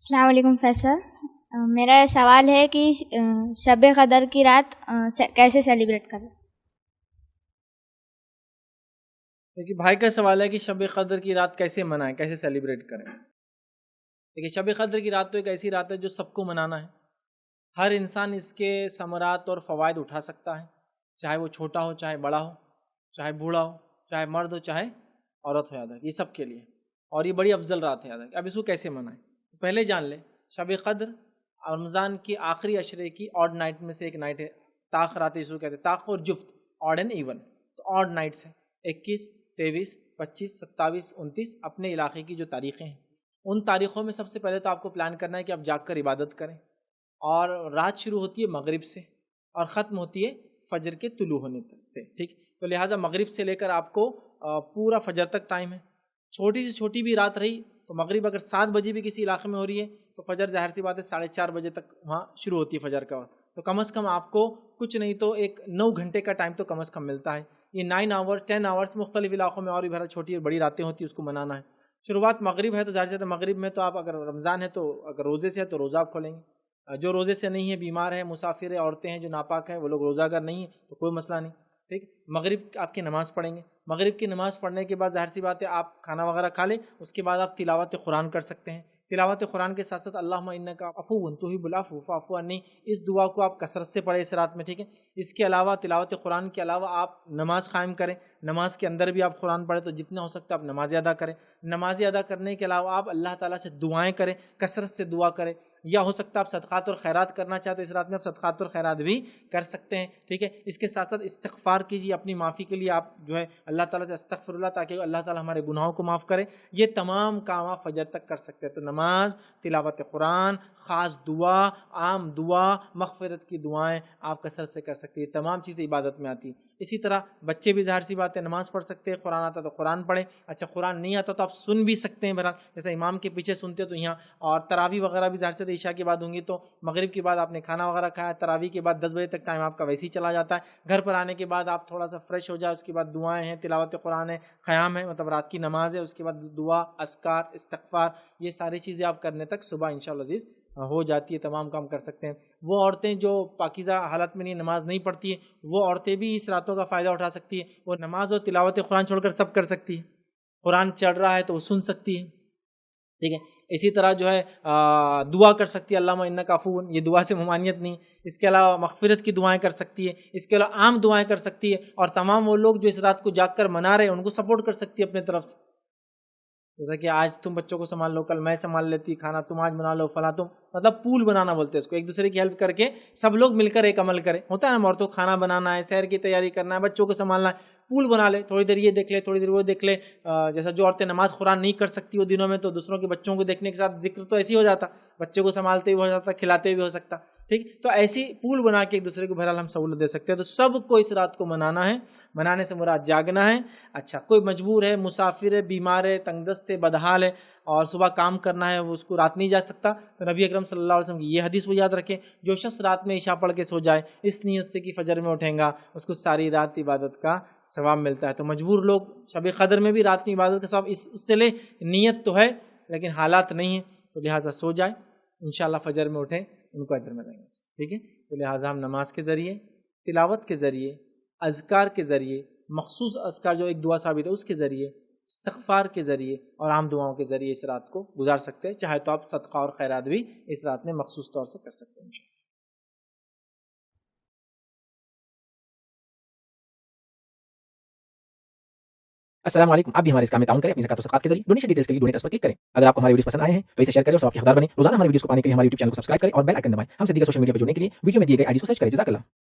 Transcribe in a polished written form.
السلام علیکم فیصل، میرا یہ سوال ہے کہ شب قدر کی رات کیسے سیلیبریٹ کریں؟ دیکھیے بھائی کا سوال ہے کہ شب قدر کی رات کیسے منائیں، کیسے سیلیبریٹ کریں۔ دیکھیے شب قدر کی رات تو ایک ایسی رات ہے جو سب کو منانا ہے۔ ہر انسان اس کے ثمرات اور فوائد اٹھا سکتا ہے، چاہے وہ چھوٹا ہو، چاہے بڑا ہو، چاہے بوڑھا ہو، چاہے مرد ہو، چاہے عورت ہو، یاد رکھیں یہ سب کے لیے، اور یہ بڑی افضل رات ہے، یاد رکھیں۔ اب اس کو کیسے منائیں پہلے جان لیں۔ شب قدر رمضان کی آخری عشرے کی آڈ نائٹ میں سے ایک نائٹ ہے۔ طاق رات اس کو کہتے ہیں، طاق اور جفت، آڈ اینڈ ایون، تو آڈ نائٹس ہیں 21، 23، 25، 27، 29 اپنے علاقے کی جو تاریخیں ہیں، ان تاریخوں میں سب سے پہلے تو آپ کو پلان کرنا ہے کہ آپ جاگ کر عبادت کریں، اور رات شروع ہوتی ہے مغرب سے اور ختم ہوتی ہے فجر کے طلوع ہونے تک سے، ٹھیک۔ تو لہٰذا مغرب سے لے کر آپ کو پورا فجر تک ٹائم ہے۔ چھوٹی سے چھوٹی بھی رات رہی تو مغرب اگر 7 بجے بھی کسی علاقے میں ہو رہی ہے تو فجر ظاہر سی بات ہے 4:30 بجے تک وہاں شروع ہوتی ہے فجر کا وقت، تو کم از کم آپ کو کچھ نہیں تو ایک 9 گھنٹے کا ٹائم تو کم از کم ملتا ہے۔ یہ 9 آور 10 آورس مختلف علاقوں میں اور بھی بھرا چھوٹی اور بڑی راتیں ہوتی ہیں، اس کو منانا ہے۔ شروعات مغرب ہے تو ظاہر سے مغرب میں تو آپ اگر رمضان ہے تو اگر روزے سے ہے تو روزہ آپ کھولیں گے، جو روزے سے نہیں ہے، بیمار ہے، مسافر ہے، عورتیں ہیں جو ناپاک ہیں، وہ لوگ روزہ اگر نہیں ہیں تو کوئی مسئلہ نہیں، ٹھیک۔ مغرب آپ کی نماز پڑھیں گے، مغرب کی نماز پڑھنے کے بعد ظاہر سی بات ہے آپ کھانا وغیرہ کھا لیں، اس کے بعد آپ تلاوت قرآن کر سکتے ہیں۔ تلاوت قرآن کے ساتھ ساتھ اللہم انک عفو تحب العفو فاعف عنی، اس دعا کو آپ کثرت سے پڑھیں اس رات میں، ٹھیک ہے۔ اس کے علاوہ تلاوت قرآن کے علاوہ آپ نماز قائم کریں، نماز کے اندر بھی آپ قرآن پڑھیں، تو جتنا ہو سکتا ہے آپ نمازیں ادا کریں۔ نمازیں ادا کرنے کے علاوہ آپ اللہ تعالیٰ سے دعائیں کریں، کثرت سے دعا کریں، یا ہو سکتا ہے آپ صدقات اور خیرات کرنا چاہتے تو اس رات میں آپ صدقات اور خیرات بھی کر سکتے ہیں، ٹھیک ہے۔ اس کے ساتھ ساتھ استغفار کیجیے، اپنی معافی کے لیے آپ جو ہے اللہ تعالیٰ سے استغفر اللہ، تاکہ اللہ تعالیٰ ہمارے گناہوں کو معاف کرے۔ یہ تمام کام آپ فجر تک کر سکتے ہیں۔ تو نماز، تلاوت قرآن، خاص دعا، عام دعا، مغفرت کی دعائیں آپ کثرت سے کر سکتے ہیں، یہ تمام چیزیں عبادت میں آتی ہیں۔ اسی طرح بچے بھی ظاہر سی بات ہے نماز پڑھ سکتے ہیں، قرآن آتا تو قرآن پڑھیں، اچھا قرآن نہیں آتا تو آپ سن بھی سکتے ہیں، بہرحال جیسے امام کے پیچھے سنتے تو یہاں، اور تراویح وغیرہ بھی ظاہر سے عشاء کے بعد ہوں گی، تو مغرب کے بعد آپ نے کھانا وغیرہ کھایا، تراویح کے بعد 10 بجے تک ٹائم آپ کا ویسے ہی چلا جاتا ہے۔ گھر پر آنے کے بعد آپ تھوڑا سا فریش ہو جائے، اس کے بعد دعائیں ہیں، تلاوت قرآن ہے، قیام ہے، مطلب رات کی نماز ہے، اس کے بعد دعا، اذکار، استغفار، یہ ساری چیزیں آپ کرنے تک صبح انشاءاللہ عزیز ہو جاتی ہے، تمام کام کر سکتے ہیں۔ وہ عورتیں جو پاکیزہ حالت میں نہیں، نماز نہیں پڑھتی ہیں، وہ عورتیں بھی اس راتوں کا فائدہ اٹھا سکتی ہیں، وہ نماز اور تلاوت قرآن چھوڑ کر سب کر سکتی ہیں۔ قرآن چڑھ رہا ہے تو وہ سن سکتی ہے، ٹھیک ہے۔ اسی طرح جو ہے دعا کر سکتی ہے اللہم انک عفو، یہ دعا سے ممانعت نہیں۔ اس کے علاوہ مغفرت کی دعائیں کر سکتی ہے، اس کے علاوہ عام دعائیں کر سکتی ہے، اور تمام وہ لوگ جو اس رات کو جاگ کر منا رہے ہیں ان کو سپورٹ کر سکتی ہے اپنے طرف سے، جیسا کہ آج تم بچوں کو سنبھال لو، کل میں سنبھال لیتی، کھانا تم آج بنا لو، فلاں تم، مطلب پول بنانا بولتے ہیں اس کو، ایک دوسرے کی ہیلپ کر کے سب لوگ مل کر ایک عمل کریں۔ ہوتا ہے نا عورتوں کو کھانا بنانا ہے، سحر کی تیاری کرنا ہے، بچوں کو سنبھالنا ہے، پول بنا لے، تھوڑی دیر یہ دیکھ لے، تھوڑی دیر وہ دیکھ لے۔ جیسا جو عورتیں نماز قرآن نہیں کر سکتی وہ دنوں میں، تو دوسروں کے بچوں کو دیکھنے کے ساتھ ذکر تو ایسے ہی ہو جاتا، بچے کو سنبھالتے بھی ہو جاتا، کھلاتے بھی ہو سکتا، ٹھیک۔ تو ایسی پول بنا کے ایک دوسرے کو بہرحال ہم سہولت دے سکتے ہیں۔ تو سب کو اس رات کو منانا ہے، منانے سے مراد جاگنا ہے۔ اچھا کوئی مجبور ہے، مسافر ہے، بیمار ہے، تنگ دست ہے، بدحال ہے، اور صبح کام کرنا ہے، وہ اس کو رات نہیں جا سکتا، تو نبی اکرم صلی اللہ علیہ وسلم کی یہ حدیث وہ یاد رکھیں، جو شخص رات میں عشاء پڑھ کے سو جائے اس نیت سے کہ فجر میں اٹھیں گا، اس کو ساری رات عبادت کا ثواب ملتا ہے۔ تو مجبور لوگ شب قدر میں بھی رات کی عبادت کا ثواب اس سے لے، نیت تو ہے لیکن حالات نہیں ہیں، تو لہٰذا سو جائیں، انشاءاللہ فجر میں اٹھیں، ان کو اجر ملیں گے، ٹھیک ہے۔ تو لہٰذا ہم نماز کے ذریعے، تلاوت کے ذریعے، اذکار کے ذریعے، مخصوص اذکار جو ایک دعا ثابت ہے اس کے ذریعے، استغفار کے ذریعے اور عام دعاؤں کے ذریعے اس رات کو گزار سکتے ہیں۔ چاہے تو آپ صدقہ اور خیرات بھی اس رات میں مخصوص طور سے کر سکتے ہیں انشاءاللہ۔ السلام علیکم، آپ بھی ہمارے اس کام میں تعاون کریں اپنی زکات و صدقات کے ذریعے۔ ڈونیشن ڈیٹیلز کے لیے ڈونیٹ اس پر کلک کریں۔ اگر آپ کو ہمارے ویڈیوز پسند آئے ہیں تو اسے شیئر کریں اور ثواب کے حقدار بنیں۔ روزانہ ہمارے ویڈیوز کو پانے کے لیے ہمارے یوٹیوب چینل کو سبسکرائب کریں اور بیل آئکن دبائیں۔ ہم سے دیگر سوشل میڈیا پر جڑنے کے لیے ویڈیو میں دیے گئے آئی ڈیز کو سرچ کریں۔ جزاک اللہ۔